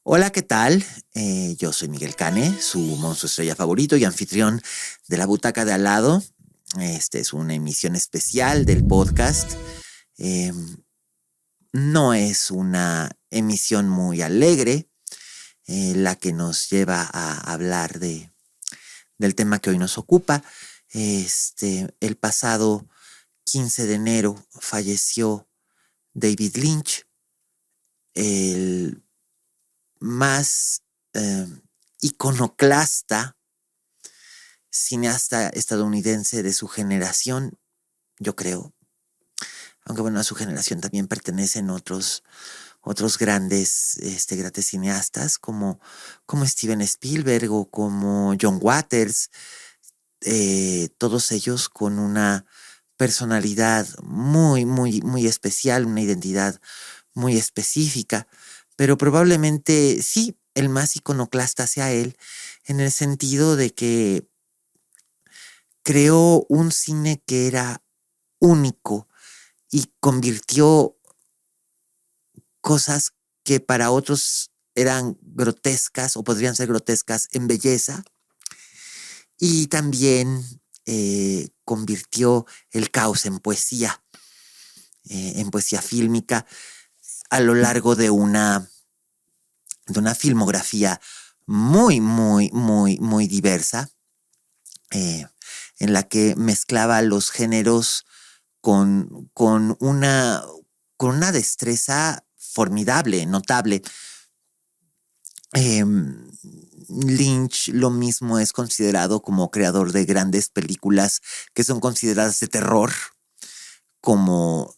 Hola, ¿qué tal? Yo soy Miguel Cane, su monstruo estrella favorito y anfitrión de La Butaca de Al lado. Esta es una emisión especial del podcast. Eh, no es una emisión muy alegre, la que nos lleva a hablar del tema que hoy nos ocupa. El pasado 15 de enero falleció David Lynch, el más iconoclasta cineasta estadounidense de su generación, yo creo. Aunque bueno, a su generación también pertenecen otros grandes cineastas como Steven Spielberg o como John Waters, todos ellos con una personalidad muy, muy, muy especial, una identidad muy específica, pero probablemente sí, el más iconoclasta sea él, en el sentido de que creó un cine que era único y convirtió cosas que para otros eran grotescas o podrían ser grotescas en belleza, y también convirtió el caos en poesía fílmica a lo largo de una filmografía muy, muy, muy, muy diversa, en la que mezclaba los géneros con una destreza formidable, notable. Lynch lo mismo es considerado como creador de grandes películas que son consideradas de terror, como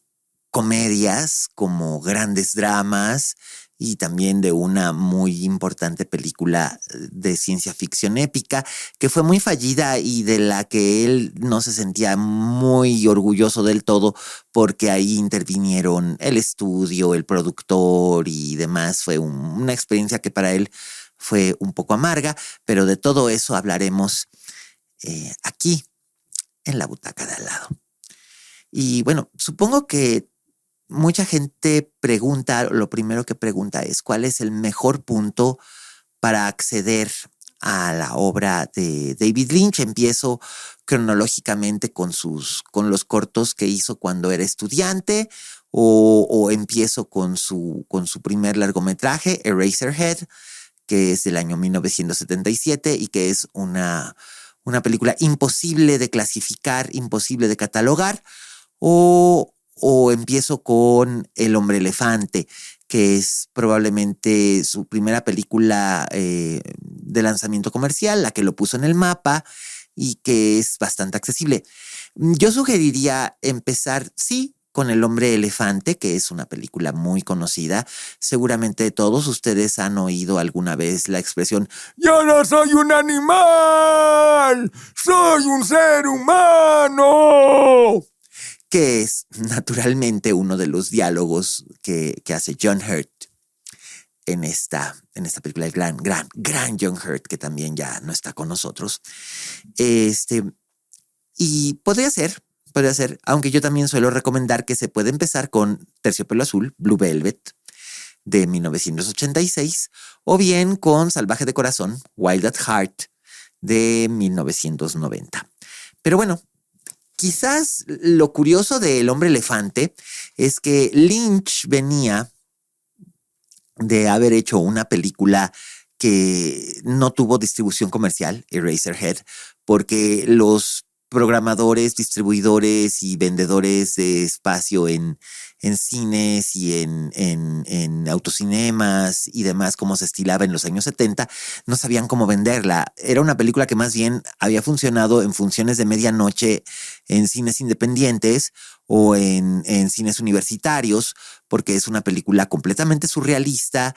comedias, como grandes dramas, y también de una muy importante película de ciencia ficción épica que fue muy fallida y de la que él no se sentía muy orgulloso del todo, porque ahí intervinieron el estudio, el productor y demás. Fue una experiencia que para él fue un poco amarga, pero de todo eso hablaremos aquí en La Butaca de Al lado. Y bueno, supongo que mucha gente pregunta, lo primero que pregunta es ¿cuál es el mejor punto para acceder a la obra de David Lynch? Empiezo cronológicamente con los cortos que hizo cuando era estudiante, o empiezo con su primer largometraje, Eraserhead, que es del año 1977 y que es una película imposible de clasificar, imposible de catalogar, o empiezo con El hombre elefante, que es probablemente su primera película de lanzamiento comercial, la que lo puso en el mapa y que es bastante accesible. Yo sugeriría empezar, sí, con El hombre elefante, que es una película muy conocida. Seguramente todos ustedes han oído alguna vez la expresión «Yo no soy un animal, soy un ser humano», que es naturalmente uno de los diálogos que hace John Hurt en esta película, el gran John Hurt, que también ya no está con nosotros. Y podría ser, aunque yo también suelo recomendar que se puede empezar con Terciopelo Azul, Blue Velvet, de 1986, o bien con Salvaje de Corazón, Wild at Heart, de 1990. Pero bueno, quizás lo curioso de El hombre elefante es que Lynch venía de haber hecho una película que no tuvo distribución comercial, Eraserhead, porque los programadores, distribuidores y vendedores de espacio en cines y en autocinemas y demás, como se estilaba en los años 70, no sabían cómo venderla. Era una película que más bien había funcionado en funciones de medianoche en cines independientes o en cines universitarios, porque es una película completamente surrealista,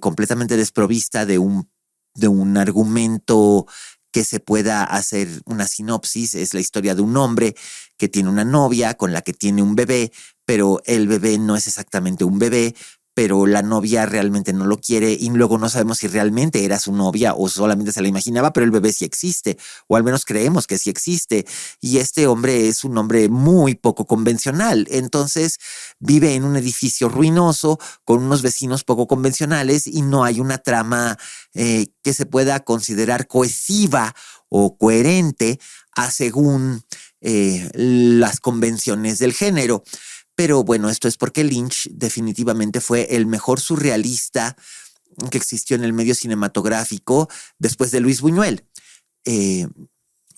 completamente desprovista de un argumento que se pueda hacer una sinopsis. Es la historia de un hombre que tiene una novia con la que tiene un bebé, pero el bebé no es exactamente un bebé, pero la novia realmente no lo quiere y luego no sabemos si realmente era su novia o solamente se la imaginaba, pero el bebé sí existe, o al menos creemos que sí existe. Y este hombre es un hombre muy poco convencional. Entonces vive en un edificio ruinoso con unos vecinos poco convencionales y no hay una trama que se pueda considerar cohesiva o coherente a según las convenciones del género. Pero bueno, esto es porque Lynch definitivamente fue el mejor surrealista que existió en el medio cinematográfico después de Luis Buñuel. Eh,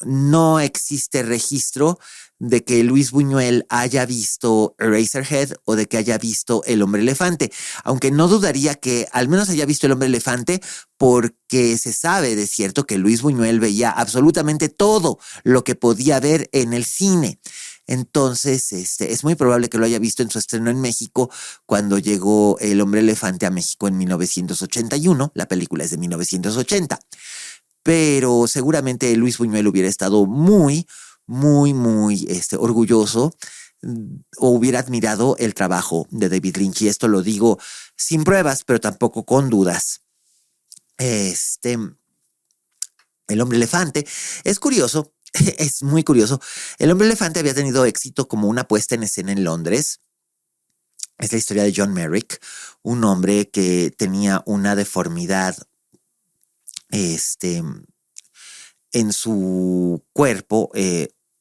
no existe registro de que Luis Buñuel haya visto Eraserhead o de que haya visto El Hombre Elefante, aunque no dudaría que al menos haya visto El Hombre Elefante porque se sabe de cierto que Luis Buñuel veía absolutamente todo lo que podía ver en el cine. Entonces, es muy probable que lo haya visto en su estreno en México cuando llegó El Hombre Elefante a México en 1981. La película es de 1980. Pero seguramente Luis Buñuel hubiera estado muy orgulloso o hubiera admirado el trabajo de David Lynch. Y esto lo digo sin pruebas, pero tampoco con dudas. El Hombre Elefante es curioso, es muy curioso. El Hombre Elefante había tenido éxito como una puesta en escena en Londres. Es la historia de John Merrick, un hombre que tenía una deformidad en su cuerpo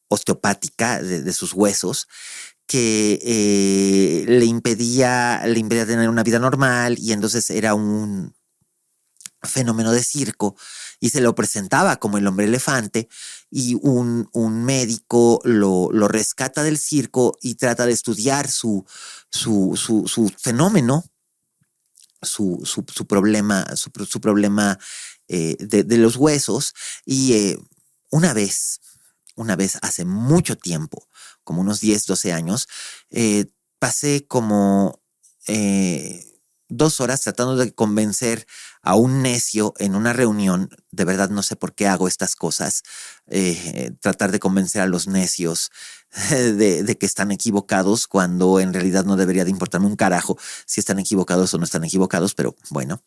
osteopática de sus huesos que le impedía tener una vida normal y entonces era un fenómeno de circo y se lo presentaba como el Hombre Elefante y un médico lo rescata del circo y trata de estudiar su fenómeno, su problema, su problema de los huesos y una vez hace mucho tiempo, como unos 10, 12 años, pasé como 2 horas tratando de convencer a un necio en una reunión. De verdad no sé por qué hago estas cosas. Tratar de convencer a los necios de que están equivocados cuando en realidad no debería de importarme un carajo si están equivocados o no están equivocados, pero bueno.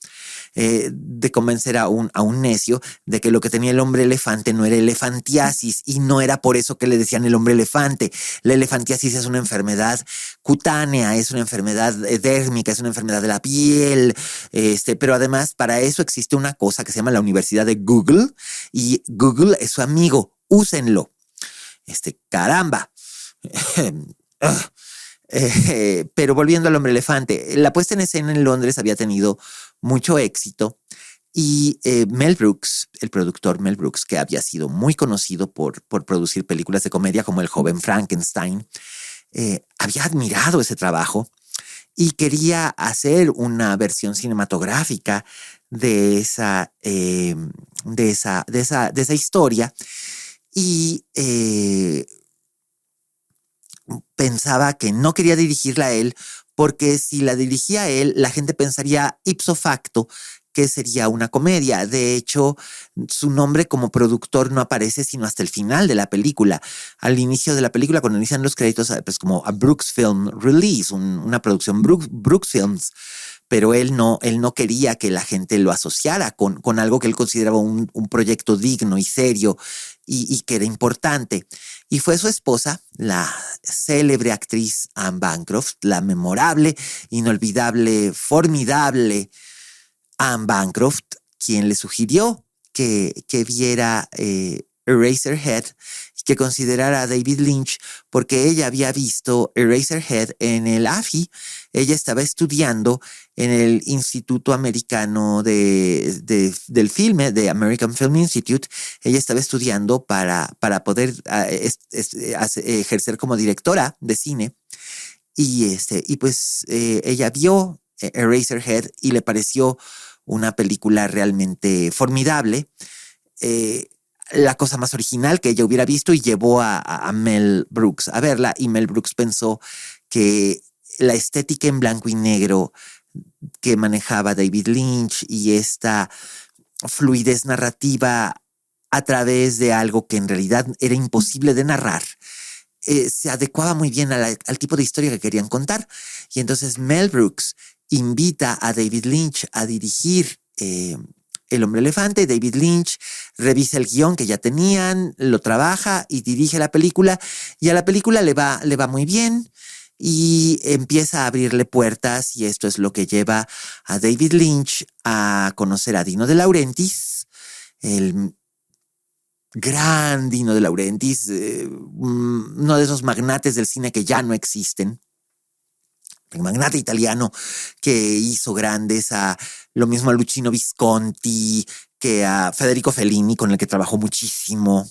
De convencer a un necio de que lo que tenía el hombre elefante no era elefantiasis y no era por eso que le decían el hombre elefante. La elefantiasis es una enfermedad cutánea, es una enfermedad dérmica, es una enfermedad de la piel, pero además para eso existe una cosa que se llama la Universidad de Google y Google es su amigo, úsenlo. Caramba. Pero volviendo al Hombre Elefante, la puesta en escena en Londres había tenido mucho éxito y Mel Brooks, el productor Mel Brooks, que había sido muy conocido por producir películas de comedia como El joven Frankenstein, había admirado ese trabajo y quería hacer una versión cinematográfica de esa historia y pensaba que no quería dirigirla a él porque si la dirigía a él, la gente pensaría ipso facto que sería una comedia. De hecho, su nombre como productor no aparece sino hasta el final de la película. Al inicio de la película, cuando inician los créditos, pues como a Brooks Film Release, una producción Brooks Films. Pero él no quería que la gente lo asociara con algo que él consideraba un proyecto digno y serio y que era importante. Y fue su esposa, la célebre actriz Anne Bancroft, la memorable, inolvidable, formidable Anne Bancroft, quien le sugirió que viera Eraserhead y que considerara a David Lynch porque ella había visto Eraserhead en el AFI. Ella estaba estudiando en el Instituto Americano del Filme, de American Film Institute. Ella estaba estudiando para poder ejercer como directora de cine. Y pues ella vio Eraserhead y le pareció una película realmente formidable. La cosa más original que ella hubiera visto y llevó a Mel Brooks a verla y Mel Brooks pensó que la estética en blanco y negro que manejaba David Lynch y esta fluidez narrativa a través de algo que en realidad era imposible de narrar se adecuaba muy bien al tipo de historia que querían contar. Y entonces Mel Brooks invita a David Lynch a dirigir El Hombre Elefante. David Lynch revisa el guión que ya tenían, lo trabaja y dirige la película, y a la película le va muy bien y empieza a abrirle puertas, y esto es lo que lleva a David Lynch a conocer a Dino De Laurentiis, el gran Dino De Laurentiis, uno de esos magnates del cine que ya no existen. El magnate italiano que hizo grandes a lo mismo a Luchino Visconti, que a Federico Fellini, con el que trabajó muchísimo,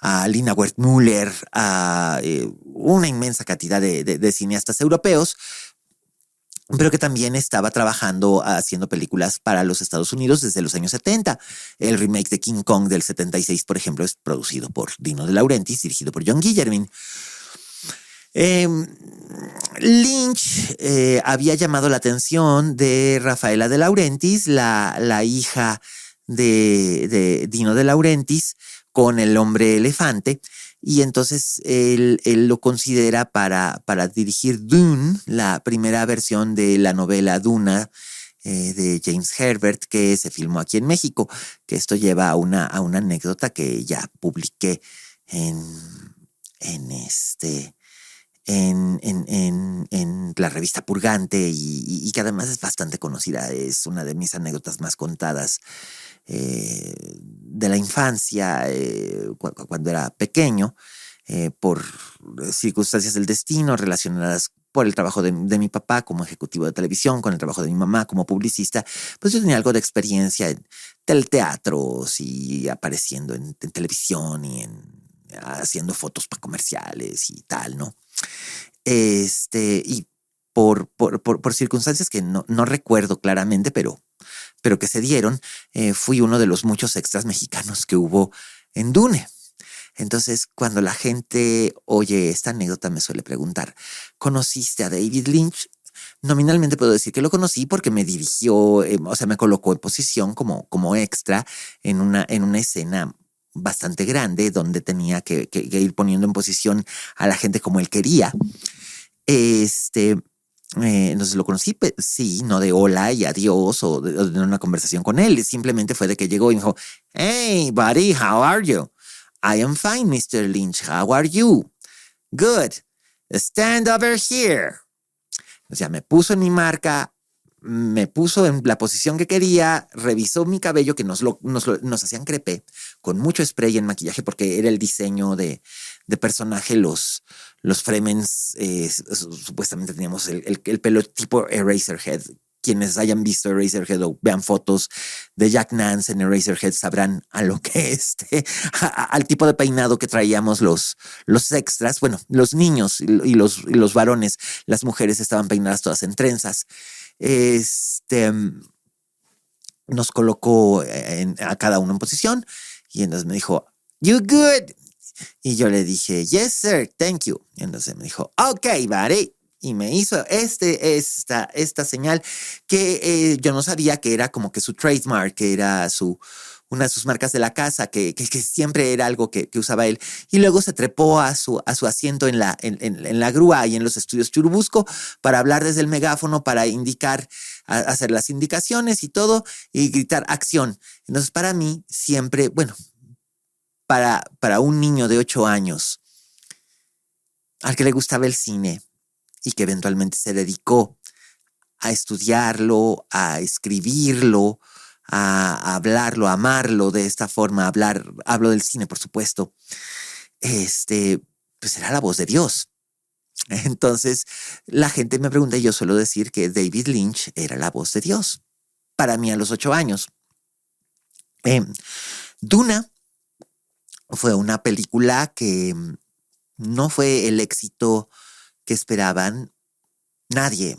a Lina Wertmüller, a una inmensa cantidad de cineastas europeos, pero que también estaba trabajando haciendo películas para los Estados Unidos desde los años 70. El remake de King Kong del 76, por ejemplo, es producido por Dino De Laurentiis, dirigido por John Guillermin. Lynch había llamado la atención de Rafaela De Laurentiis, la hija de Dino De Laurentiis, con El Hombre Elefante, y entonces él lo considera para dirigir Dune, la primera versión de la novela Duna de James Herbert, que se filmó aquí en México, que esto lleva a una anécdota que ya publiqué en la revista Purgante, y que además es bastante conocida. Es una de mis anécdotas más contadas de la infancia, cuando era pequeño, por circunstancias del destino relacionadas por el trabajo de mi papá como ejecutivo de televisión, con el trabajo de mi mamá como publicista. Pues yo tenía algo de experiencia en teleteatros y apareciendo en televisión y haciendo fotos para comerciales y tal, ¿no? Y por circunstancias que no recuerdo claramente, pero que se dieron, fui uno de los muchos extras mexicanos que hubo en Dune. Entonces, cuando la gente oye esta anécdota, me suele preguntar: ¿conociste a David Lynch? Nominalmente puedo decir que lo conocí porque me dirigió, o sea, me colocó en posición como extra en una escena bastante grande, donde tenía que ir poniendo en posición a la gente como él quería. Entonces lo conocí, sí, no de hola y adiós o de una conversación con él. Simplemente fue de que llegó y me dijo: "Hey, buddy, how are you? I am fine, Mr. Lynch. How are you? Good. Stand over here." O sea, me puso en mi marca, me puso en la posición que quería, revisó mi cabello, que nos hacían crepé con mucho spray en maquillaje, porque era el diseño de personaje. Los Fremens, supuestamente teníamos el pelo tipo Eraserhead. Quienes hayan visto Eraserhead o vean fotos de Jack Nance en Eraserhead sabrán a lo que al tipo de peinado que traíamos los extras. Bueno, los niños y los varones, las mujeres estaban peinadas todas en trenzas. Nos colocó a cada uno en posición, y entonces me dijo: "You good?" Y yo le dije: "Yes, sir, thank you." Y entonces me dijo: "Okay, buddy." Y me hizo esta señal que yo no sabía que era como que su trademark, que era una de sus marcas de la casa, que siempre era algo que usaba él. Y luego se trepó a su asiento en la grúa y en los estudios Churubusco para hablar desde el megáfono, para hacer las indicaciones y todo, y gritar acción. Entonces, para mí siempre, bueno, para un niño de 8 años al que le gustaba el cine y que eventualmente se dedicó a estudiarlo, a escribirlo, a hablarlo, a amarlo de esta forma, hablo del cine, por supuesto, pues era la voz de Dios. Entonces la gente me pregunta, y yo suelo decir que David Lynch era la voz de Dios para mí a los 8 años. Duna fue una película que no fue el éxito que esperaban nadie.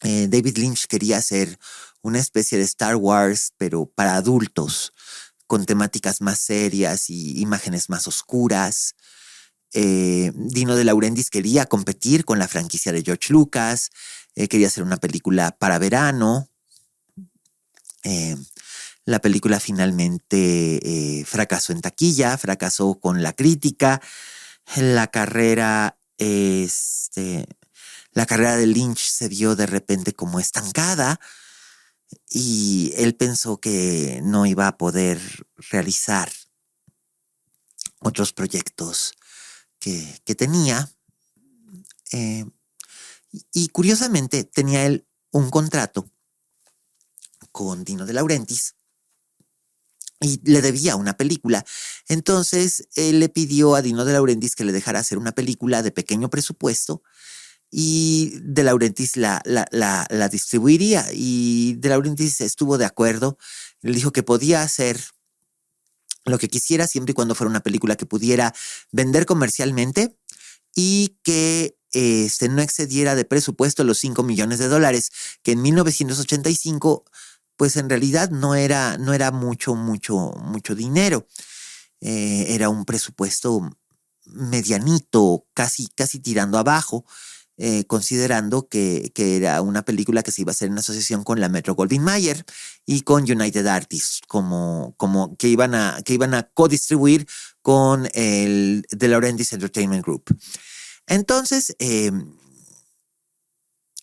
David Lynch quería hacer una especie de Star Wars, pero para adultos, con temáticas más serias y imágenes más oscuras. Dino De Laurentiis quería competir con la franquicia de George Lucas, quería hacer una película para verano. La película finalmente fracasó en taquilla, fracasó con la crítica. La carrera la carrera de Lynch se vio de repente como estancada y él pensó que no iba a poder realizar otros proyectos que tenía. Eh, y curiosamente tenía él un contrato con Dino De Laurentiis y le debía una película. Entonces él le pidió a Dino De Laurentiis que le dejara hacer una película de pequeño presupuesto y De Laurentiis la distribuiría. Y De Laurentiis estuvo de acuerdo. Le dijo que podía hacer lo que quisiera siempre y cuando fuera una película que pudiera vender comercialmente y que no excediera de presupuesto los $5 millones, que en 1985 pues en realidad no era mucho dinero. Era un presupuesto medianito, casi tirando abajo, considerando que era una película que se iba a hacer en asociación con la Metro-Goldwyn-Mayer y con United Artists, como que iban a co-distribuir con el De Laurentiis Entertainment Group. Entonces,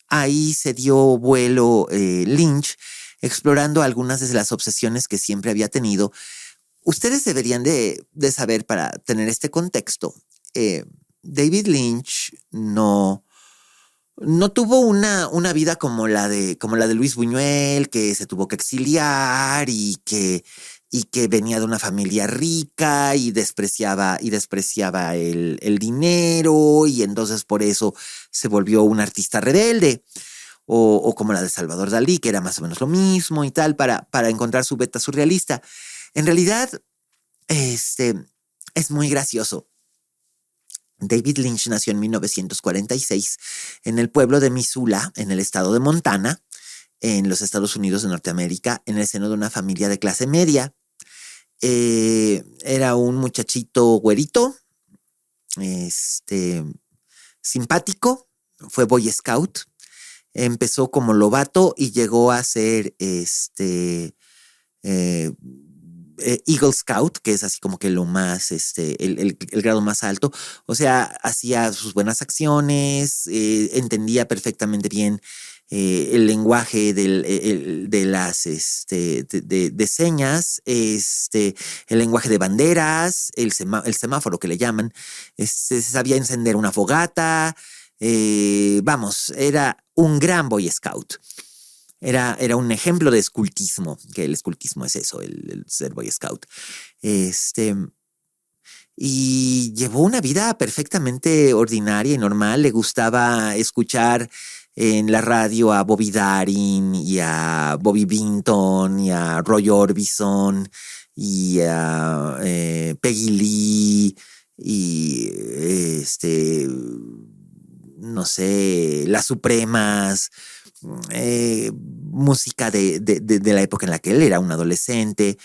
ahí se dio vuelo Lynch, explorando algunas de las obsesiones que siempre había tenido. Ustedes deberían de saber, para tener este contexto, David Lynch no tuvo una vida como la de Luis Buñuel, que se tuvo que exiliar y que venía de una familia rica y despreciaba el dinero, y entonces por eso se volvió un artista rebelde. O como la de Salvador Dalí, que era más o menos lo mismo y tal, para encontrar su beta surrealista. En realidad, es muy gracioso. David Lynch nació en 1946 en el pueblo de Missoula, en el estado de Montana, en los Estados Unidos de Norteamérica, en el seno de una familia de clase media. Era un muchachito güerito, simpático, fue Boy Scout, empezó como lobato y llegó a ser Eagle Scout, que es así como que lo más, el grado más alto. O sea, hacía sus buenas acciones, entendía perfectamente bien el lenguaje de las de señas, el lenguaje de banderas, el semáforo que le llaman, sabía encender una fogata. Vamos, era un gran Boy Scout. Era un ejemplo de escultismo, que el escultismo es eso, el ser Boy Scout. Y llevó una vida perfectamente ordinaria y normal. Le gustaba escuchar en la radio a Bobby Darin y a Bobby Binton y a Roy Orbison y a Peggy Lee y no sé, Las Supremas, música de la época en la que él era un adolescente,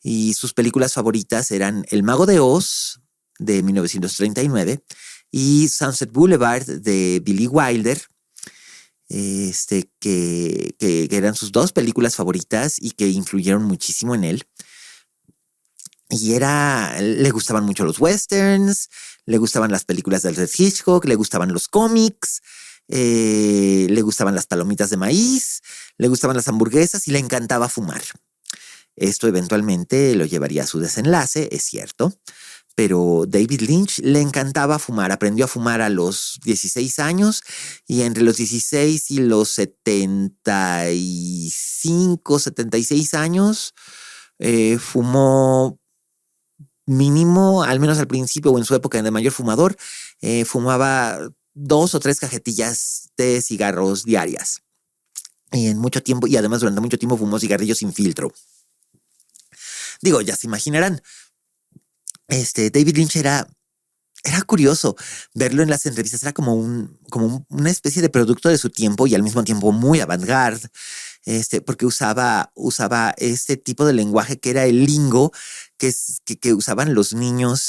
y sus películas favoritas eran El Mago de Oz, de 1939, y Sunset Boulevard, de Billy Wilder, que eran sus dos películas favoritas y que influyeron muchísimo en él. Y le gustaban mucho los westerns, le gustaban las películas de Alfred Hitchcock, le gustaban los cómics, le gustaban las palomitas de maíz, le gustaban las hamburguesas y le encantaba fumar. Esto eventualmente lo llevaría a su desenlace, es cierto, pero David Lynch le encantaba fumar. Aprendió a fumar a los 16 años y entre los 16 y los 75, 76 años fumó mínimo, al menos al principio o en su época de mayor fumador, fumaba 2 o 3 cajetillas de cigarros diarias. Y en mucho tiempo, y además durante mucho tiempo fumó cigarrillos sin filtro. Digo, ya se imaginarán, David Lynch era curioso verlo en las entrevistas. Era como una especie de producto de su tiempo y al mismo tiempo muy avant-garde, porque usaba este tipo de lenguaje que era el lingo que usaban los niños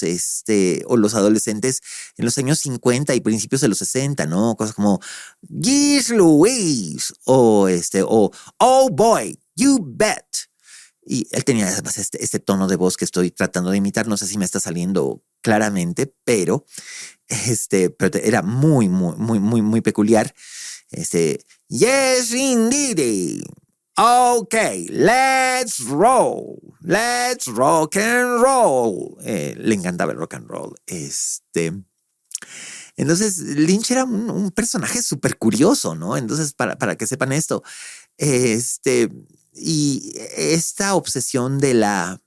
o los adolescentes en los años 50 y principios de los 60, ¿no? Cosas como "Geez Louise" o "Oh boy, you bet". Y él tenía además este tono de voz que estoy tratando de imitar. No sé si me está saliendo claramente, pero pero era muy, muy, muy, muy, muy peculiar. Yes, indeed. Okay, let's roll. Let's rock and roll. Le encantaba el rock and roll. Entonces, Lynch era un personaje súper curioso, ¿no? Entonces, para que sepan esto, y esta obsesión de la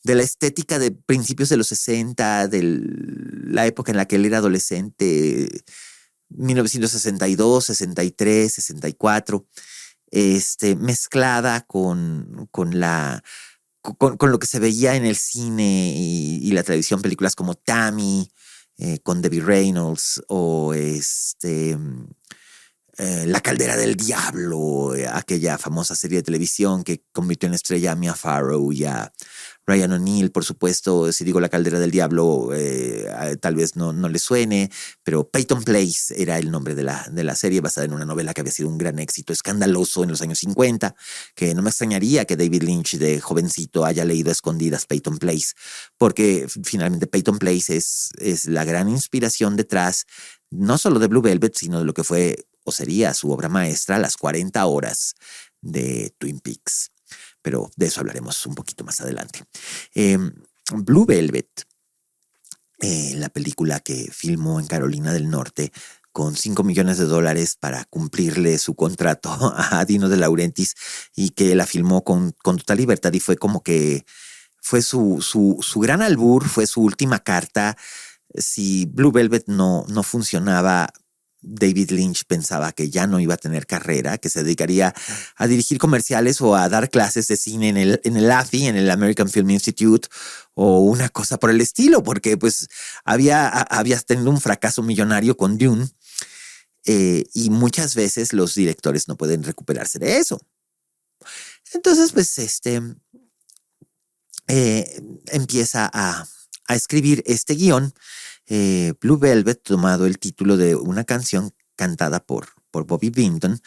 estética de principios de los 60, de la época en la que él era adolescente, 1962, 63, 64, mezclada con lo que se veía en el cine y la televisión, películas como Tammy, con Debbie Reynolds, o La Caldera del Diablo, aquella famosa serie de televisión que convirtió en estrella a Mia Farrow y a Ryan O'Neal. Por supuesto, si digo La Caldera del Diablo, tal vez no le suene, pero Peyton Place era el nombre de la serie, basada en una novela que había sido un gran éxito escandaloso en los años 50, que no me extrañaría que David Lynch de jovencito haya leído a escondidas Peyton Place, porque finalmente Peyton Place es la gran inspiración detrás no solo de Blue Velvet, sino de lo que fue o sería su obra maestra, Las 40 horas de Twin Peaks. Pero de eso hablaremos un poquito más adelante. Blue Velvet, la película que filmó en Carolina del Norte con $5 millones para cumplirle su contrato a Dino De Laurentiis, y que la filmó con total libertad, y fue como que fue su gran albur, fue su última carta. Si Blue Velvet no funcionaba, David Lynch pensaba que ya no iba a tener carrera, que se dedicaría a dirigir comerciales o a dar clases de cine en el AFI, en el American Film Institute, o una cosa por el estilo, porque pues había tenido un fracaso millonario con Dune, y muchas veces los directores no pueden recuperarse de eso. Entonces, pues, empieza a escribir este guión, Blue Velvet, tomado el título de una canción cantada por Bobby Vinton.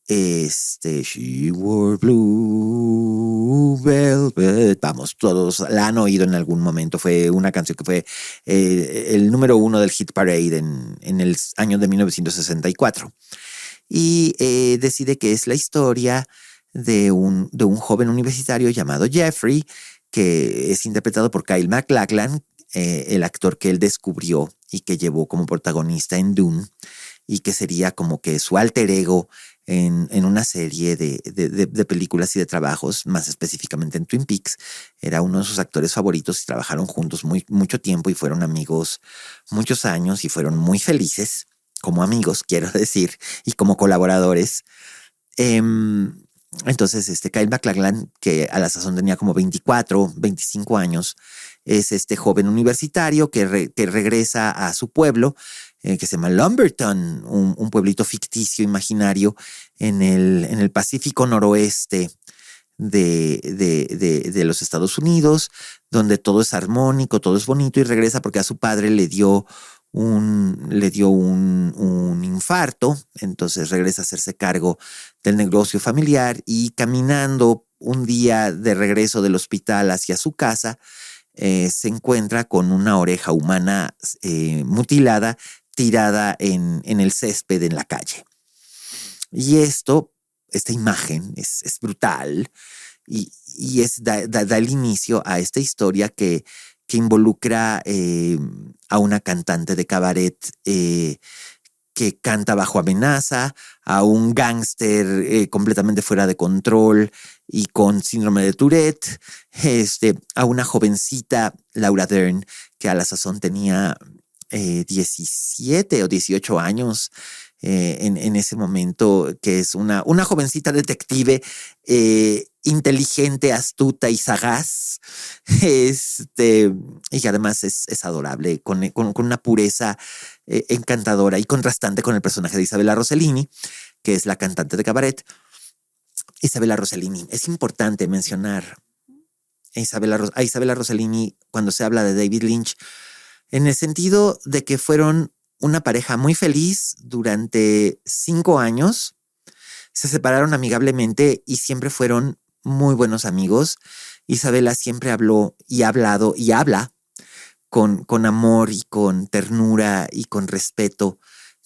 She wore blue velvet. Vamos, todos la han oído en algún momento. Fue una canción que fue el número 1 del Hit Parade en el año de 1964. Y decide que es la historia de un joven universitario llamado Jeffrey, que es interpretado por Kyle MacLachlan, el actor que él descubrió y que llevó como protagonista en Dune, y que sería como que su alter ego en una serie de películas y de trabajos, más específicamente en Twin Peaks. Era uno de sus actores favoritos y trabajaron juntos mucho tiempo y fueron amigos muchos años y fueron muy felices como amigos, quiero decir, y como colaboradores. Entonces, Kyle MacLachlan, que a la sazón tenía como 24, 25 años, es este joven universitario que regresa a su pueblo, que se llama Lumberton, un pueblito ficticio, imaginario, en el Pacífico noroeste de los Estados Unidos, donde todo es armónico, todo es bonito, y regresa porque a su padre le dio un infarto. Entonces regresa a hacerse cargo del negocio familiar, y caminando un día de regreso del hospital hacia su casa, se encuentra con una oreja humana mutilada, tirada en el césped en la calle. Y esta imagen es brutal, y da el inicio a esta historia que involucra a una cantante de cabaret que canta bajo amenaza, a un gángster completamente fuera de control y con síndrome de Tourette, a una jovencita, Laura Dern, que a la sazón tenía 17 o 18 años en ese momento, que es una jovencita detective inteligente, astuta y sagaz, y que además es adorable, con una pureza encantadora y contrastante con el personaje de Isabella Rossellini, que es la cantante de cabaret. Isabella Rossellini, es importante mencionar a Isabella Rossellini cuando se habla de David Lynch, en el sentido de que fueron una pareja muy feliz durante 5 años, se separaron amigablemente y siempre fueron muy buenos amigos. Isabella siempre habló y ha hablado y habla con amor y con ternura y con respeto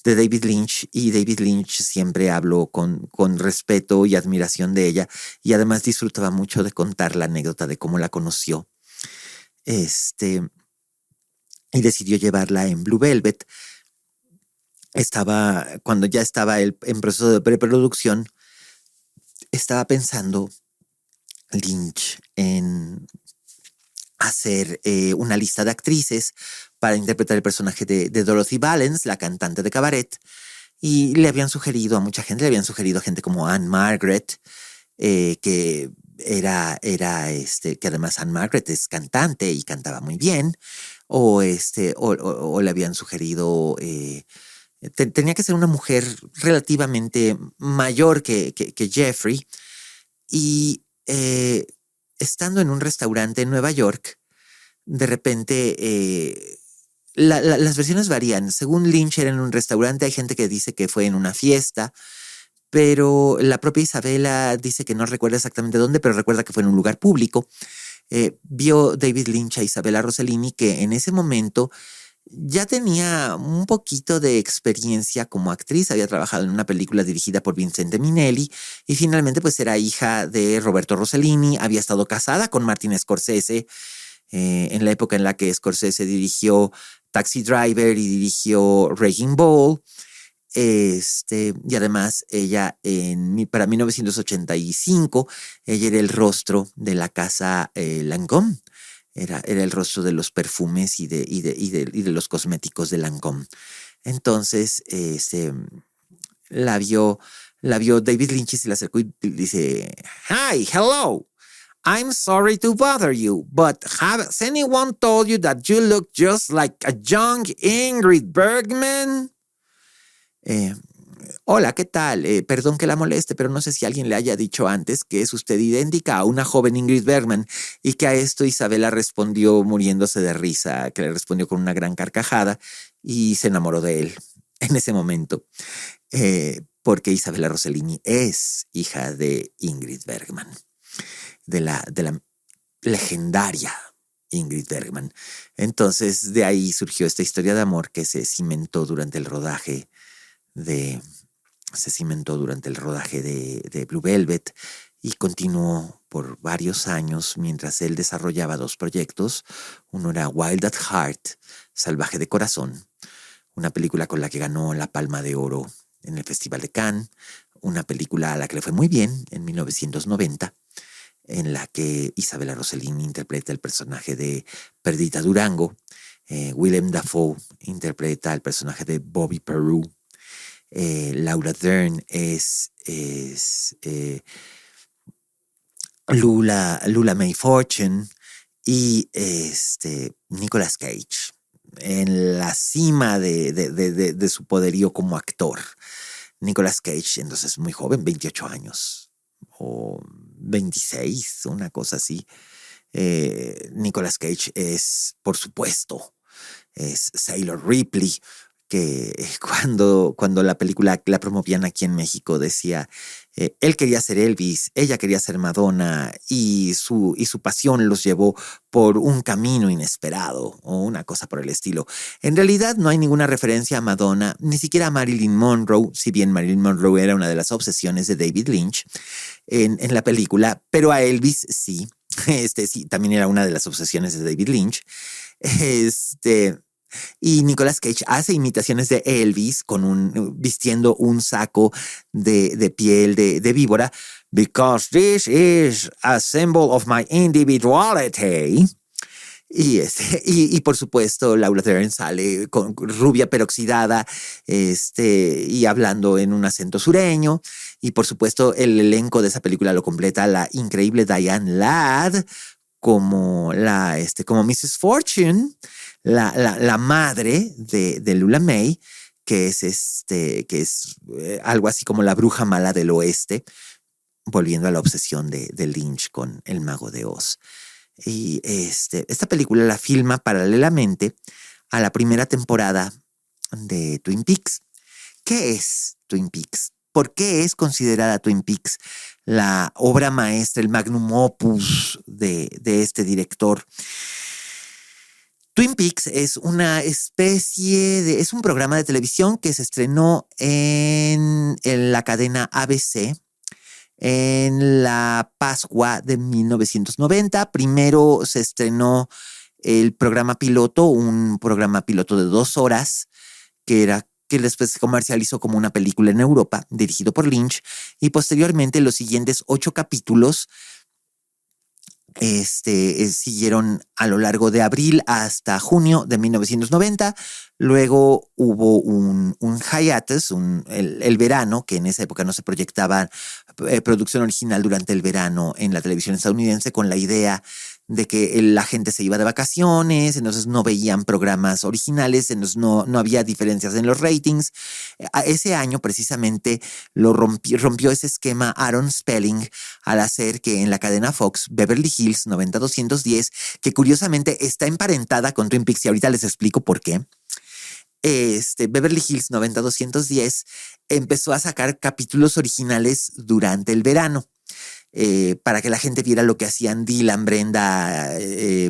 de David Lynch, y David Lynch siempre habló con respeto y admiración de ella, y además disfrutaba mucho de contar la anécdota de cómo la conoció. Y decidió llevarla en Blue Velvet. Cuando ya estaba en proceso de preproducción, estaba pensando Lynch en hacer una lista de actrices para interpretar el personaje de Dorothy Valence, la cantante de cabaret, y le habían sugerido a mucha gente, le habían sugerido a gente como Anne Margaret, que que además Anne Margaret es cantante y cantaba muy bien, o le habían sugerido, tenía que ser una mujer relativamente mayor que Jeffrey, y estando en un restaurante en Nueva York, de repente las versiones varían. Según Lynch era en un restaurante, hay gente que dice que fue en una fiesta, pero la propia Isabela dice que no recuerda exactamente dónde, pero recuerda que fue en un lugar público. Vio David Lynch a Isabella Rossellini, que en ese momento ya tenía un poquito de experiencia como actriz, había trabajado en una película dirigida por Vincente Minnelli y finalmente pues era hija de Roberto Rossellini, había estado casada con Martin Scorsese en la época en la que Scorsese dirigió Taxi Driver y dirigió Raging Bull. Y además ella para 1985 ella era el rostro de la casa Lancôme. Era el rostro de los perfumes y de los cosméticos de Lancôme. Entonces, la vio David Lynch y se le acercó y dice, "Hi, hello. I'm sorry to bother you, but has anyone told you that you look just like a young Ingrid Bergman?" Hola, ¿qué tal? Perdón que la moleste, pero no sé si alguien le haya dicho antes que es usted idéntica a una joven Ingrid Bergman, y que a esto Isabela respondió muriéndose de risa, que le respondió con una gran carcajada y se enamoró de él en ese momento, porque Isabella Rossellini es hija de Ingrid Bergman, de la legendaria Ingrid Bergman. Entonces de ahí surgió esta historia de amor que se cimentó durante el rodaje de Blue Velvet y continuó por varios años mientras él desarrollaba dos proyectos. Uno era Wild at Heart, Salvaje de Corazón, una película con la que ganó la Palma de Oro en el Festival de Cannes, una película a la que le fue muy bien en 1990, en la que Isabella Rossellini interpreta el personaje de Perdita Durango, Willem Dafoe interpreta el personaje de Bobby Peru, Laura Dern es Lula May Fortune, y Nicolas Cage en la cima de su poderío como actor. Nicolas Cage entonces muy joven, 28 años o 26, una cosa así. Nicolas Cage es, por supuesto, es Sailor Ripley, que cuando la película la promovían aquí en México decía, él quería ser Elvis, ella quería ser Madonna, y su pasión los llevó por un camino inesperado o una cosa por el estilo. En realidad no hay ninguna referencia a Madonna, ni siquiera a Marilyn Monroe, si bien Marilyn Monroe era una de las obsesiones de David Lynch en la película, pero a Elvis sí. Sí, también era una de las obsesiones de David Lynch. Y Nicolas Cage hace imitaciones de Elvis vistiendo un saco de piel de víbora. Because this is a symbol of my individuality. Y por supuesto, Laura Dern sale con rubia peroxidada, y hablando en un acento sureño. Y por supuesto, el elenco de esa película lo completa la increíble Diane Ladd como Mrs. Fortune, la madre de Lula May, que es algo así como la bruja mala del oeste, volviendo a la obsesión de Lynch con El Mago de Oz. Y esta película la filma paralelamente a la primera temporada de Twin Peaks. ¿Qué es Twin Peaks? ¿Por qué es considerada Twin Peaks la obra maestra, el magnum opus de este director? Twin Peaks es una especie de... Es un programa de televisión que se estrenó en la cadena ABC en la Pascua de 1990. Primero se estrenó el programa piloto, un programa piloto de 2 horas, que después se comercializó como una película en Europa, dirigido por Lynch, y posteriormente los siguientes 8 capítulos siguieron a lo largo de abril hasta junio de 1990. Luego hubo un hiatus, el verano, que en esa época no se proyectaba producción original durante el verano en la televisión estadounidense, con la idea de que la gente se iba de vacaciones, entonces no veían programas originales, entonces no había diferencias en los ratings. Ese año precisamente rompió ese esquema Aaron Spelling al hacer que en la cadena Fox, Beverly Hills 90210, que curiosamente está emparentada con Twin Peaks, y ahorita les explico por qué. Beverly Hills 90210 empezó a sacar capítulos originales durante el verano. Para que la gente viera lo que hacían Dylan, Brenda,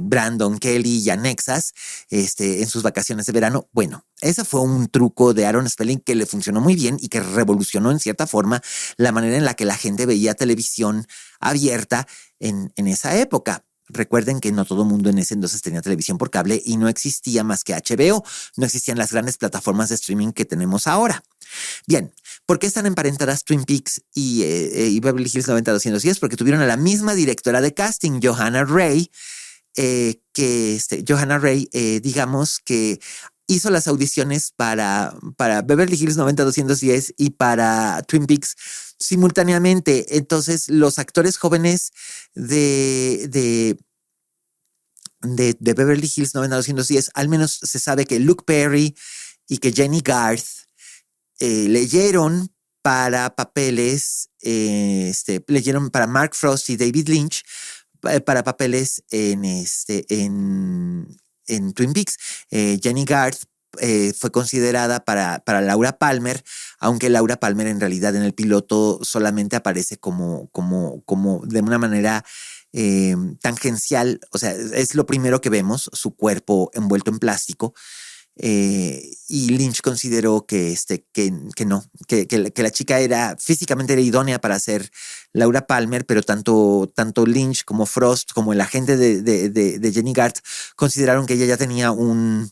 Brandon, Kelly y Annexas en sus vacaciones de verano. Bueno, ese fue un truco de Aaron Spelling que le funcionó muy bien y que revolucionó en cierta forma la manera en la que la gente veía televisión abierta en esa época. Recuerden que no todo el mundo en ese entonces tenía televisión por cable y no existía más que HBO, no existían las grandes plataformas de streaming que tenemos ahora. Bien, ¿por qué están emparentadas Twin Peaks y Beverly Hills 90210? Porque tuvieron a la misma directora de casting, Johanna Ray, digamos que hizo las audiciones para Beverly Hills 90210 y para Twin Peaks simultáneamente. Entonces, los actores jóvenes de Beverly Hills 90210, al menos se sabe que Luke Perry y que Jenny Garth leyeron para papeles, leyeron para Mark Frost y David Lynch para papeles en Twin Peaks. Jenny Garth fue considerada para Laura Palmer, aunque Laura Palmer en realidad en el piloto solamente aparece como de una manera tangencial, o sea, es lo primero que vemos, su cuerpo envuelto en plástico. Y Lynch consideró que no, que la chica físicamente era idónea para ser Laura Palmer, pero tanto Lynch como Frost como el agente de Jenny Garth consideraron que ella ya tenía un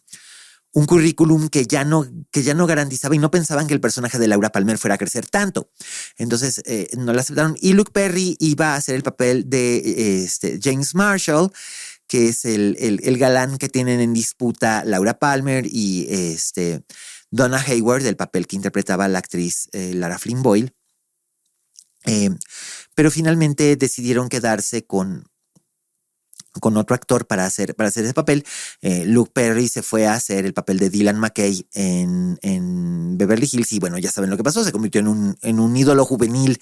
currículum que ya no garantizaba, y no pensaban que el personaje de Laura Palmer fuera a crecer tanto. Entonces no la aceptaron, y Luke Perry iba a hacer el papel de James Marshall, que es el galán que tienen en disputa Laura Palmer y Donna Hayward, el papel que interpretaba la actriz Lara Flynn Boyle. Pero finalmente decidieron quedarse con otro actor para hacer ese papel. Luke Perry se fue a hacer el papel de Dylan McKay en Beverly Hills, y bueno, ya saben lo que pasó, se convirtió en un ídolo juvenil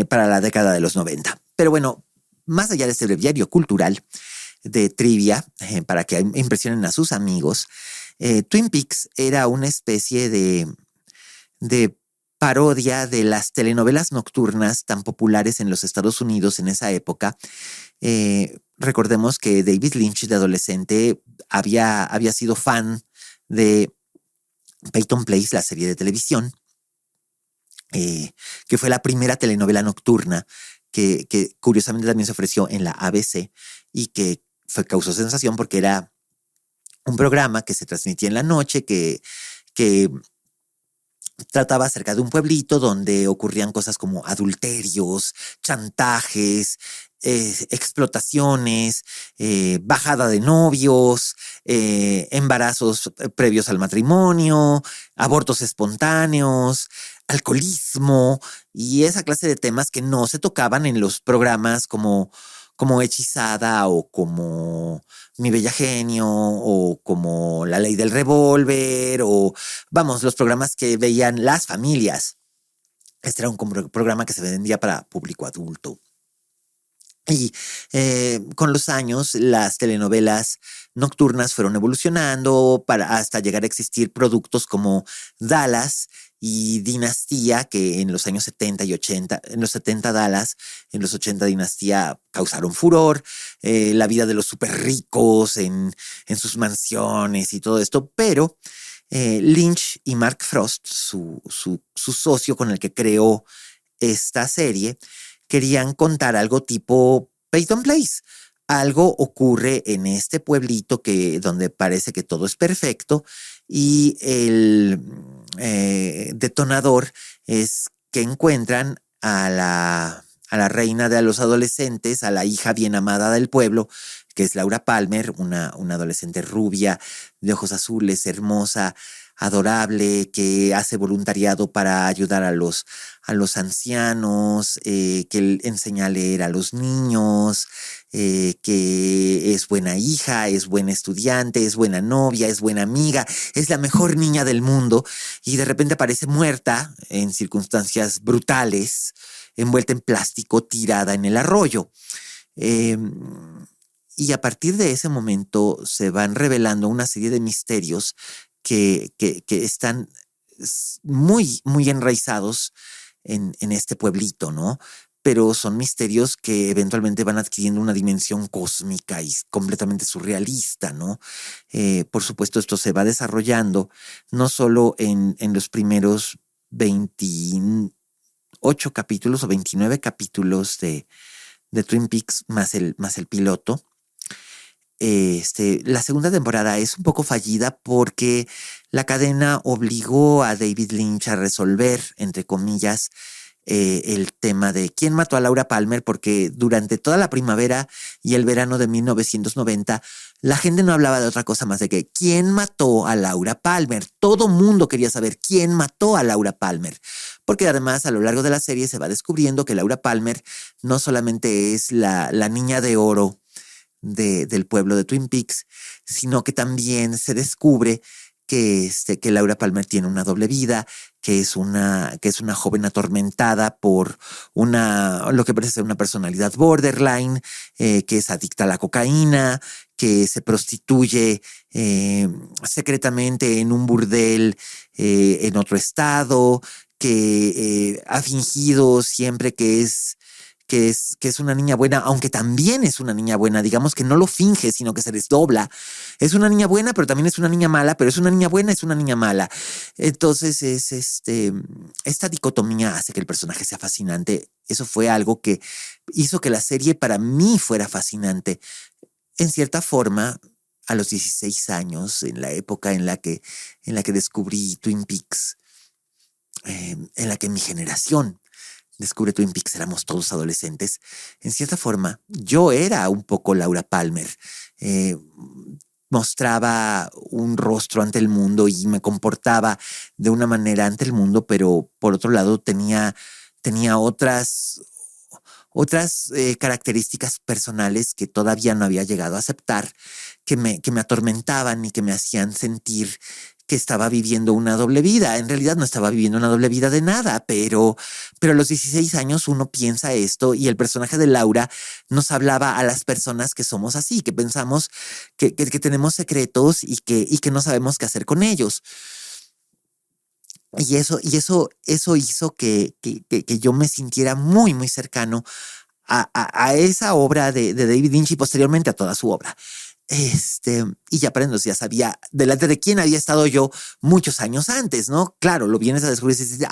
para la década de los 90. Pero bueno, más allá de este breviario cultural de trivia, para que impresionen a sus amigos, Twin Peaks era una especie de parodia de las telenovelas nocturnas tan populares en los Estados Unidos en esa época. Recordemos que David Lynch de adolescente había sido fan de Peyton Place, la serie de televisión, que fue la primera telenovela nocturna que curiosamente también se ofreció en la ABC y que causó sensación porque era un programa que se transmitía en la noche que trataba acerca de un pueblito donde ocurrían cosas como adulterios, chantajes, explotaciones, bajada de novios, embarazos previos al matrimonio, abortos espontáneos, alcoholismo y esa clase de temas que no se tocaban en los programas como Hechizada o como Mi Bella Genio o como La Ley del Revólver o, vamos, los programas que veían las familias. Este era un programa que se vendía para público adulto. Y con los años, las telenovelas nocturnas fueron evolucionando hasta llegar a existir productos como Dallas y Dinastía, que en los años 70 y 80, en los 70 Dallas, en los 80 Dinastía causaron furor, la vida de los súper ricos en sus mansiones y todo esto, pero Lynch y Mark Frost, su socio con el que creó esta serie, querían contar algo tipo Peyton Place. Algo ocurre en este pueblito donde parece que todo es perfecto y el detonador es que encuentran a la reina de los adolescentes, a la hija bien amada del pueblo, que es Laura Palmer, una adolescente rubia, de ojos azules, hermosa, adorable, que hace voluntariado para ayudar a los ancianos, que enseña a leer a los niños, que es buena hija, es buena estudiante, es buena novia, es buena amiga, es la mejor niña del mundo y de repente aparece muerta en circunstancias brutales, envuelta en plástico, tirada en el arroyo. Eh, y a partir de ese momento se van revelando una serie de misterios que están muy, muy enraizados en este pueblito, ¿no? Pero son misterios que eventualmente van adquiriendo una dimensión cósmica y completamente surrealista, ¿no? Por supuesto, esto se va desarrollando no solo en los primeros 28 capítulos o 29 capítulos de Twin Peaks más el piloto. La segunda temporada es un poco fallida porque la cadena obligó a David Lynch a resolver, entre comillas, el tema de quién mató a Laura Palmer, porque durante toda la primavera y el verano de 1990 la gente no hablaba de otra cosa más de que quién mató a Laura Palmer. Todo mundo quería saber quién mató a Laura Palmer, porque además a lo largo de la serie se va descubriendo que Laura Palmer no solamente es la niña de oro del pueblo de Twin Peaks, sino que también se descubre que Laura Palmer tiene una doble vida, que es una joven atormentada por lo que parece ser una personalidad borderline, que es adicta a la cocaína, que se prostituye secretamente en un burdel en otro estado, que ha fingido siempre que es una niña buena, aunque también es una niña buena, digamos que no lo finge, sino que se desdobla. Es una niña buena, pero también es una niña mala, pero es una niña buena, es una niña mala. Entonces esta dicotomía hace que el personaje sea fascinante. Eso fue algo que hizo que la serie para mí fuera fascinante. En cierta forma, a los 16 años, en la época en la que descubrí Twin Peaks, en la que mi generación descubre Twin Peaks, éramos todos adolescentes. En cierta forma, yo era un poco Laura Palmer. Mostraba un rostro ante el mundo y me comportaba de una manera ante el mundo, pero por otro lado tenía otras características personales que todavía no había llegado a aceptar, que me atormentaban y que me hacían sentir que estaba viviendo una doble vida. En realidad no estaba viviendo una doble vida de nada, pero a los 16 años uno piensa esto y el personaje de Laura nos hablaba a las personas que somos así, que pensamos que tenemos secretos y que no sabemos qué hacer con ellos. Y eso hizo que yo me sintiera muy, muy cercano a esa obra de David Lynch y posteriormente a toda su obra. Y ya aprendo, ya sabía delante de quién había estado yo muchos años antes, ¿no? Claro, lo vienes a descubrir y dices,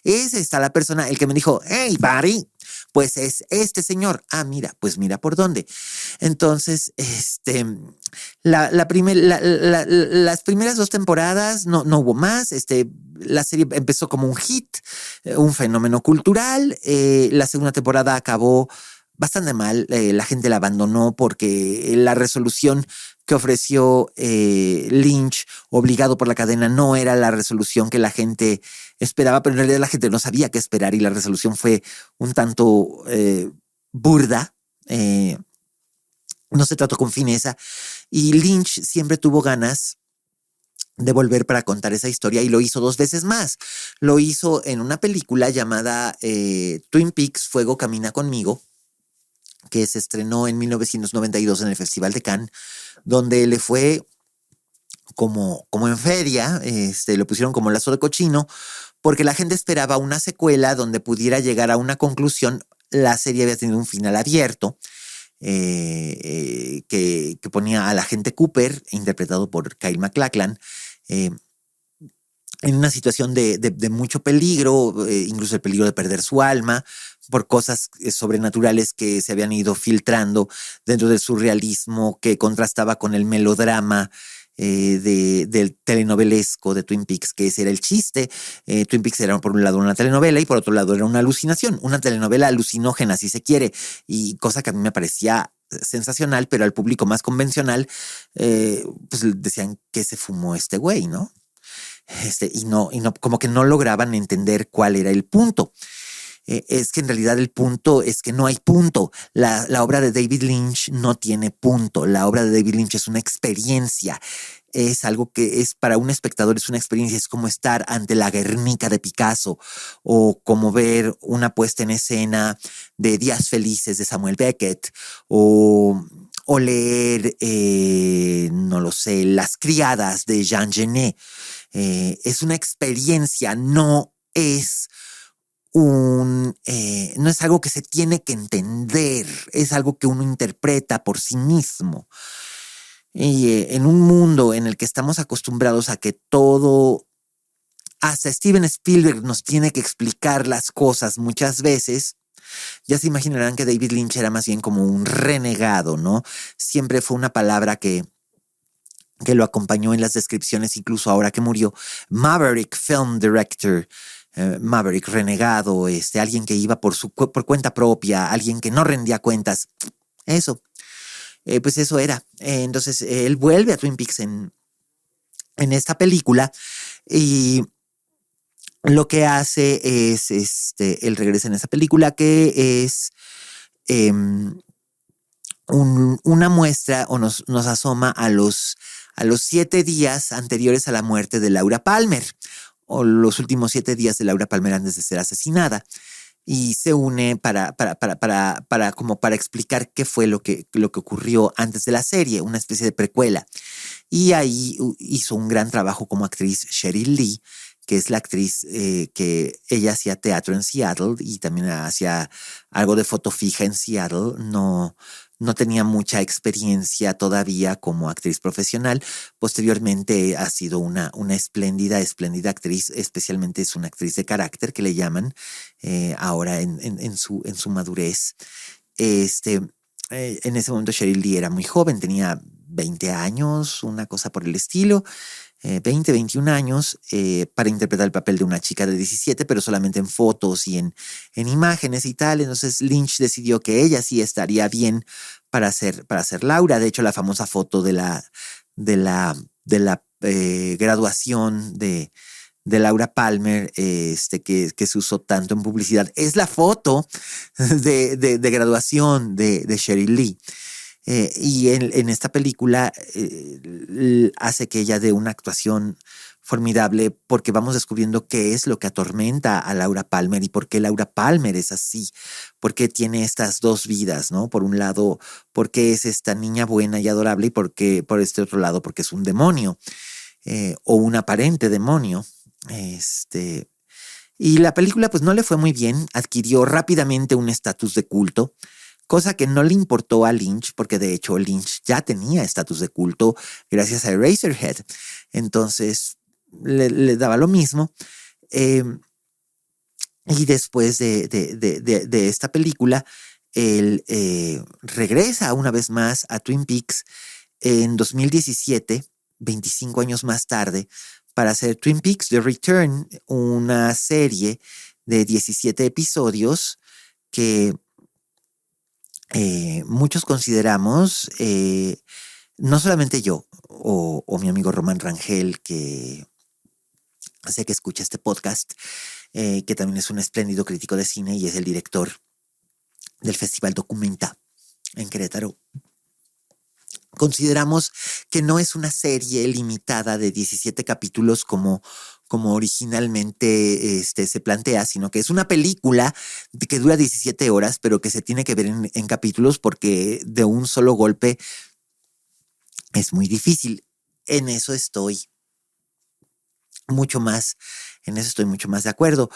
esa está la persona, el que me dijo, hey, Barry, pues es este señor. Mira, pues mira por dónde. Entonces, las primeras 2 temporadas no hubo más. La serie empezó como un hit, un fenómeno cultural. La segunda temporada acabó bastante mal. La gente la abandonó porque la resolución que ofreció Lynch, obligado por la cadena, no era la resolución que la gente esperaba, pero en realidad la gente no sabía qué esperar y la resolución fue un tanto burda. No se trató con fineza y Lynch siempre tuvo ganas de volver para contar esa historia y lo hizo 2 veces más. Lo hizo en una película llamada Twin Peaks, Fuego Camina Conmigo, que se estrenó en 1992 en el Festival de Cannes, donde le fue como en feria, lo pusieron como lazo de cochino, porque la gente esperaba una secuela donde pudiera llegar a una conclusión. La serie había tenido un final abierto, que ponía al agente Cooper, interpretado por Kyle MacLachlan, en una situación de mucho peligro, incluso el peligro de perder su alma, por cosas sobrenaturales que se habían ido filtrando dentro del surrealismo que contrastaba con el melodrama del telenovelesco de Twin Peaks, que ese era el chiste. Twin Peaks era por un lado una telenovela y por otro lado era una alucinación, una telenovela alucinógena, si se quiere, y cosa que a mí me parecía sensacional, pero al público más convencional, pues decían que se fumó este güey, ¿no? Y no, como que no lograban entender cuál era el punto. Es que en realidad el punto es que no hay punto. La obra de David Lynch no tiene punto. La obra de David Lynch es una experiencia. Es algo que es para un espectador, es una experiencia. Es como estar ante la Guernica de Picasso o como ver una puesta en escena de Días Felices de Samuel Beckett o leer, no lo sé, Las Criadas de Jean Genet. Es una experiencia, no es no es algo que se tiene que entender, es algo que uno interpreta por sí mismo. Y en un mundo en el que estamos acostumbrados a que todo, hasta Steven Spielberg nos tiene que explicar las cosas muchas veces, ya se imaginarán que David Lynch era más bien como un renegado, ¿no? Siempre fue una palabra que lo acompañó en las descripciones, incluso ahora que murió. Maverick Film Director, Maverick renegado, alguien que iba por cuenta propia, alguien que no rendía cuentas. Eso, pues eso era. Entonces, él vuelve a Twin Peaks en esta película y lo que hace es, él regresa en esa película que es una muestra o nos asoma a los 7 días anteriores a la muerte de Laura Palmer, o los últimos 7 días de Laura Palmer antes de ser asesinada, y se une para explicar qué fue lo que ocurrió antes de la serie, una especie de precuela. Y ahí hizo un gran trabajo como actriz Sheryl Lee, que es la actriz que ella hacía teatro en Seattle y también hacía algo de foto fija en Seattle. No tenía mucha experiencia todavía como actriz profesional. Posteriormente ha sido una espléndida actriz, especialmente es una actriz de carácter que le llaman ahora en su madurez. En ese momento Sheryl Lee era muy joven, tenía 20 años, una cosa por el estilo. 20, 21 años para interpretar el papel de una chica de 17, pero solamente en fotos y en imágenes y tal. Entonces Lynch decidió que ella sí estaría bien para ser Laura. De hecho, la famosa foto de la graduación de Laura Palmer, que se usó tanto en publicidad, es la foto de graduación de Sheryl Lee. Y en esta película hace que ella dé una actuación formidable, porque vamos descubriendo qué es lo que atormenta a Laura Palmer y por qué Laura Palmer es así, por qué tiene estas dos vidas, ¿no? Por un lado, por qué es esta niña buena y adorable, y por este otro lado, porque es un demonio o un aparente demonio. Y la película pues no le fue muy bien, adquirió rápidamente un estatus de culto, cosa que no le importó a Lynch, porque de hecho Lynch ya tenía estatus de culto gracias a Eraserhead. Entonces le daba lo mismo. Y después de esta película, él regresa una vez más a Twin Peaks en 2017, 25 años más tarde, para hacer Twin Peaks The Return, una serie de 17 episodios que muchos consideramos, no solamente yo o mi amigo Román Rangel, que sé que escucha este podcast, que también es un espléndido crítico de cine y es el director del Festival Documenta en Querétaro. Consideramos que no es una serie limitada de 17 capítulos como como originalmente se plantea, sino que es una película que dura 17 horas, pero que se tiene que ver en capítulos porque de un solo golpe es muy difícil. En eso estoy mucho más de acuerdo.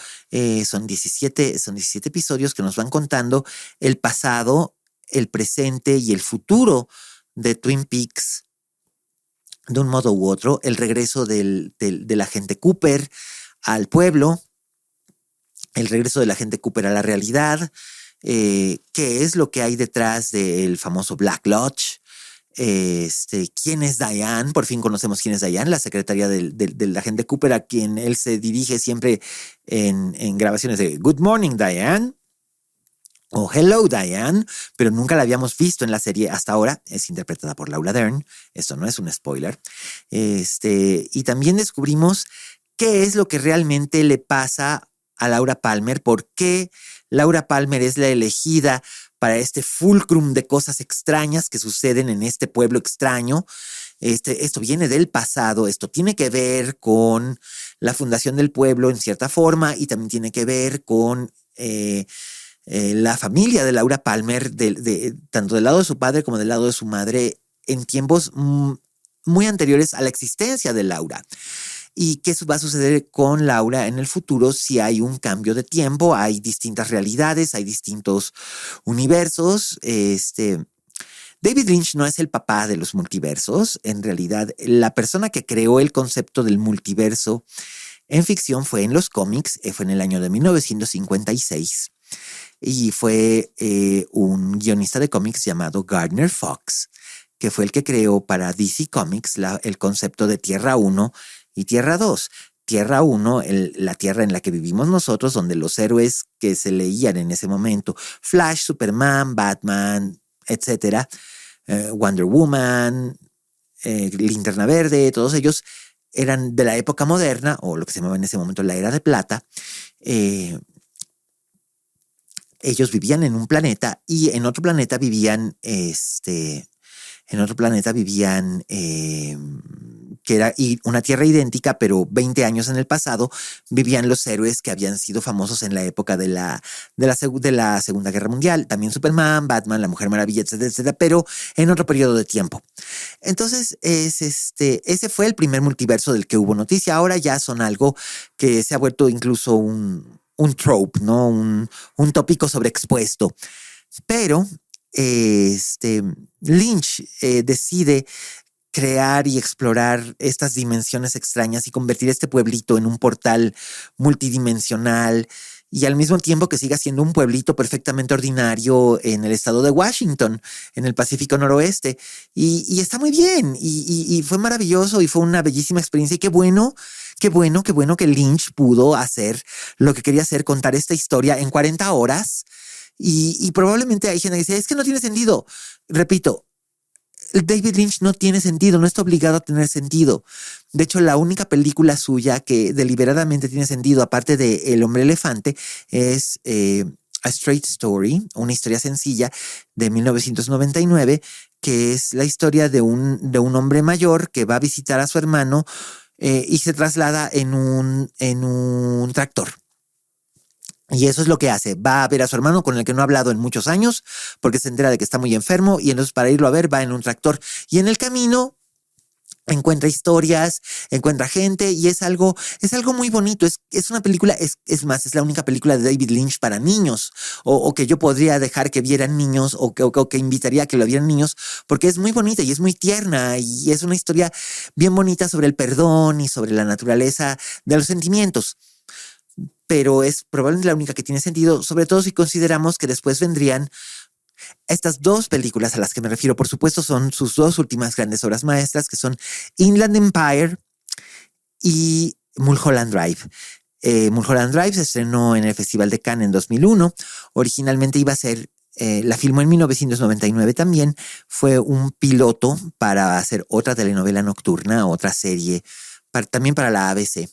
Son 17 episodios que nos van contando el pasado, el presente y el futuro de Twin Peaks de un modo u otro. El regreso del agente Cooper al pueblo, el regreso del agente Cooper a la realidad, qué es lo que hay detrás del famoso Black Lodge. ¿Quién es Diane? Por fin conocemos quién es Diane, la secretaria del agente Cooper, a quien él se dirige siempre en grabaciones de Good Morning, Diane, o Hello, Diane, pero nunca la habíamos visto en la serie hasta ahora. Es interpretada por Laura Dern, esto no es un spoiler. Y también descubrimos qué es lo que realmente le pasa a Laura Palmer, por qué Laura Palmer es la elegida para este fulcrum de cosas extrañas que suceden en este pueblo extraño. Esto viene del pasado, esto tiene que ver con la fundación del pueblo en cierta forma y también tiene que ver con la familia de Laura Palmer, tanto del lado de su padre como del lado de su madre, en tiempos muy anteriores a la existencia de Laura. ¿Y qué va a suceder con Laura en el futuro si hay un cambio de tiempo? Hay distintas realidades, hay distintos universos. David Lynch no es el papá de los multiversos. En realidad, la persona que creó el concepto del multiverso en ficción fue en los cómics, fue en el año de 1956. Y fue un guionista de cómics llamado Gardner Fox, que fue el que creó para DC Comics el concepto de Tierra 1 y Tierra 2. Tierra 1, la tierra en la que vivimos nosotros, donde los héroes que se leían en ese momento, Flash, Superman, Batman, etcétera, Wonder Woman, Linterna Verde, todos ellos eran de la época moderna, o lo que se llamaba en ese momento la Era de Plata. Ellos vivían en un planeta y en otro planeta vivían que era una tierra idéntica, pero 20 años en el pasado vivían los héroes que habían sido famosos en la época de la Segunda Guerra Mundial. También Superman, Batman, la Mujer Maravilla, etcétera, etcétera, pero en otro periodo de tiempo. Entonces, ese fue el primer multiverso del que hubo noticia. Ahora ya son algo que se ha vuelto incluso un trope, ¿no? Un tópico sobreexpuesto. Pero Lynch decide crear y explorar estas dimensiones extrañas y convertir este pueblito en un portal multidimensional y al mismo tiempo que siga siendo un pueblito perfectamente ordinario en el estado de Washington, en el Pacífico Noroeste. Y está muy bien y fue maravilloso y fue una bellísima experiencia y qué bueno que Lynch pudo hacer lo que quería hacer, contar esta historia en 40 horas. Y probablemente hay gente que dice, es que no tiene sentido. Repito, David Lynch no tiene sentido, no está obligado a tener sentido. De hecho, la única película suya que deliberadamente tiene sentido, aparte de El Hombre Elefante, es A Straight Story, una historia sencilla de 1999, que es la historia de un hombre mayor que va a visitar a su hermano y se traslada en un tractor. Y eso es lo que hace. Va a ver a su hermano con el que no ha hablado en muchos años porque se entera de que está muy enfermo y entonces para irlo a ver va en un tractor. Y en el camino encuentra historias, encuentra gente y es algo muy bonito. Es una película, es más, es la única película de David Lynch para niños o que yo podría dejar que vieran niños o que invitaría a que lo vieran niños porque es muy bonita y es muy tierna y es una historia bien bonita sobre el perdón y sobre la naturaleza de los sentimientos. Pero es probablemente la única que tiene sentido, sobre todo si consideramos que después vendrían estas dos películas a las que me refiero. Por supuesto, son sus dos últimas grandes obras maestras, que son Inland Empire y Mulholland Drive. Mulholland Drive se estrenó en el Festival de Cannes en 2001. Originalmente iba a ser, la filmó en 1999 también. Fue un piloto para hacer otra telenovela nocturna, otra serie, también para la ABC.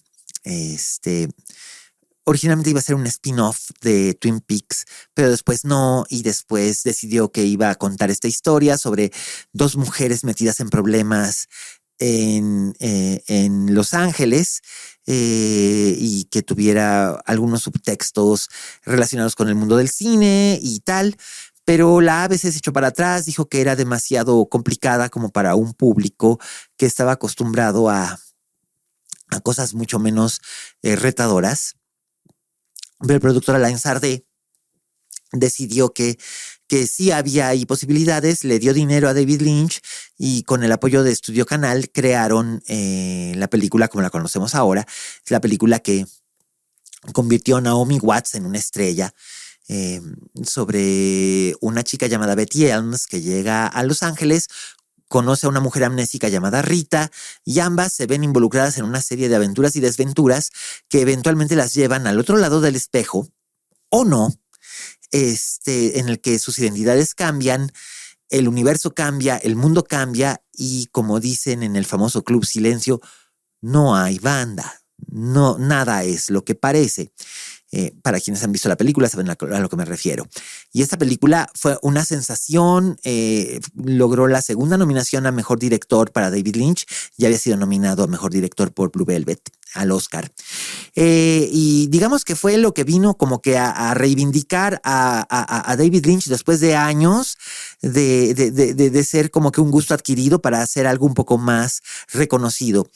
Originalmente iba a ser un spin-off de Twin Peaks, pero después no, y después decidió que iba a contar esta historia sobre dos mujeres metidas en problemas en Los Ángeles y que tuviera algunos subtextos relacionados con el mundo del cine y tal. Pero la ABC se echó para atrás, dijo que era demasiado complicada como para un público que estaba acostumbrado a cosas mucho menos retadoras. Pero el productor Alain Sardé decidió que sí había ahí posibilidades, le dio dinero a David Lynch y con el apoyo de Estudio Canal crearon la película como la conocemos ahora. Es la película que convirtió a Naomi Watts en una estrella. Sobre una chica llamada Betty Elms que llega a Los Ángeles, conoce a una mujer amnésica llamada Rita y ambas se ven involucradas en una serie de aventuras y desventuras que eventualmente las llevan al otro lado del espejo, o no, en el que sus identidades cambian, el universo cambia, el mundo cambia y, como dicen en el famoso Club Silencio, no hay banda, no, nada es lo que parece. Para quienes han visto la película saben a lo que me refiero. Y esta película fue una sensación, logró la segunda nominación a Mejor Director para David Lynch, ya había sido nominado a Mejor Director por Blue Velvet, al Oscar. Y digamos que fue lo que vino como que a reivindicar a David Lynch después de años de ser como que un gusto adquirido para hacer algo un poco más reconocido.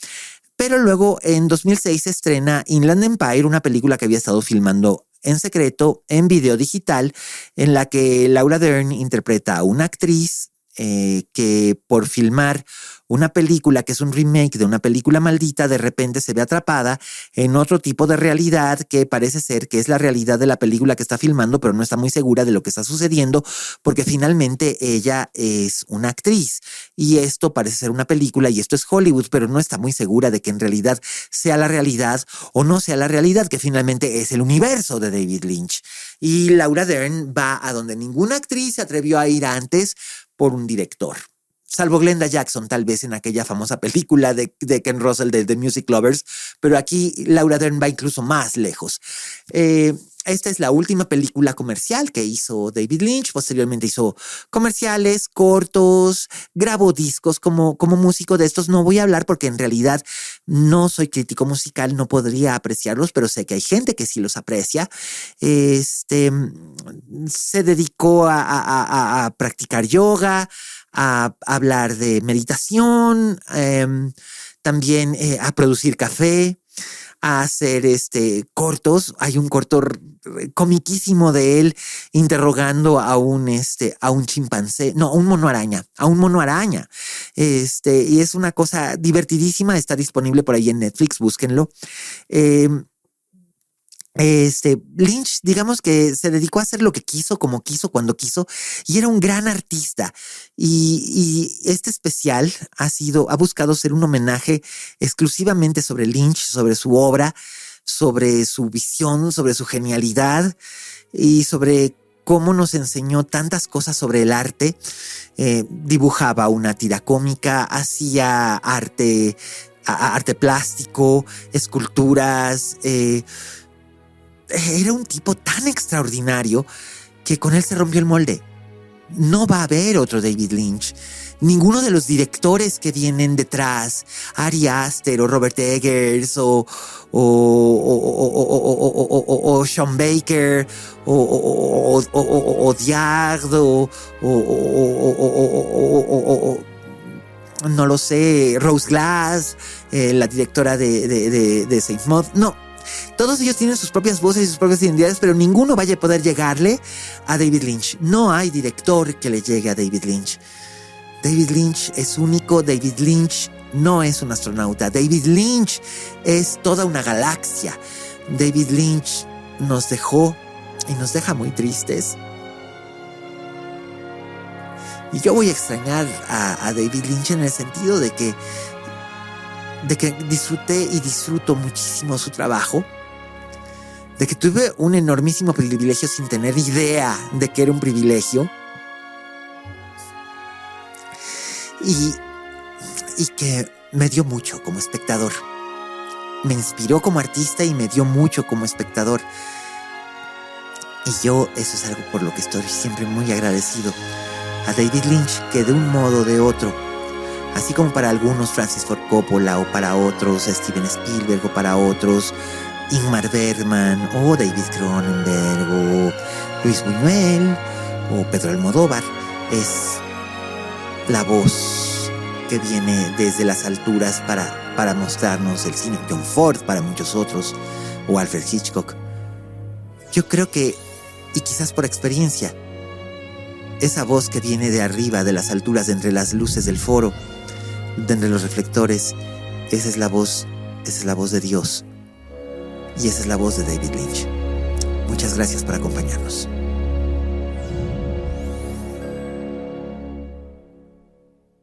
Pero luego en 2006 se estrena Inland Empire, una película que había estado filmando en secreto en video digital, en la que Laura Dern interpreta a una actriz que por filmar una película que es un remake de una película maldita, de repente se ve atrapada en otro tipo de realidad que parece ser que es la realidad de la película que está filmando, pero no está muy segura de lo que está sucediendo porque finalmente ella es una actriz y esto parece ser una película y esto es Hollywood, pero no está muy segura de que en realidad sea la realidad o no sea la realidad, que finalmente es el universo de David Lynch. Y Laura Dern va a donde ninguna actriz se atrevió a ir antes por un director. Salvo Glenda Jackson, tal vez en aquella famosa película de Ken Russell de The Music Lovers, pero aquí Laura Dern va incluso más lejos. Esta es la última película comercial que hizo David Lynch. Posteriormente hizo comerciales, cortos, grabó discos como músico de estos. No voy a hablar porque en realidad no soy crítico musical, no podría apreciarlos, pero sé que hay gente que sí los aprecia. Se dedicó a practicar yoga, a hablar de meditación, también a producir café, a hacer cortos. Hay un corto comiquísimo de él interrogando a un chimpancé, no, a un mono araña. Y es una cosa divertidísima, está disponible por ahí en Netflix, búsquenlo. Lynch, digamos que se dedicó a hacer lo que quiso, como quiso, cuando quiso, y era un gran artista. Y este especial ha buscado ser un homenaje exclusivamente sobre Lynch, sobre su obra, sobre su visión, sobre su genialidad y sobre cómo nos enseñó tantas cosas sobre el arte. Dibujaba una tira cómica, hacía arte plástico, esculturas. Era un tipo tan extraordinario que con él se rompió el molde. No va a haber otro David Lynch. Ninguno de los directores que vienen detrás, Ari Aster o Robert Eggers o Sean Baker o Diard no lo sé, Rose Glass, la directora de Saint Maud. No. Todos ellos tienen sus propias voces y sus propias identidades, pero ninguno vaya a poder llegarle a David Lynch. No hay director que le llegue a David Lynch. David Lynch es único. David Lynch no es un astronauta. David Lynch es toda una galaxia. David Lynch nos dejó y nos deja muy tristes. Y yo voy a extrañar a David Lynch en el sentido de que disfruté y disfruto muchísimo su trabajo, de que tuve un enormísimo privilegio sin tener idea de que era un privilegio, y que me dio mucho como espectador. Me inspiró como artista y me dio mucho como espectador. Y yo, eso es algo por lo que estoy siempre muy agradecido a David Lynch, que de un modo o de otro Así como para algunos Francis Ford Coppola, o para otros Steven Spielberg, o para otros Ingmar Bergman, o David Cronenberg, o Luis Buñuel, o Pedro Almodóvar, es la voz que viene desde las alturas para mostrarnos el cine. John Ford para muchos otros, o Alfred Hitchcock. Yo creo que, y quizás por experiencia, esa voz que viene de arriba, de las alturas, de entre las luces del foro, de entre los reflectores, esa es la voz de Dios. Y esa es la voz de David Lynch. Muchas gracias por acompañarnos.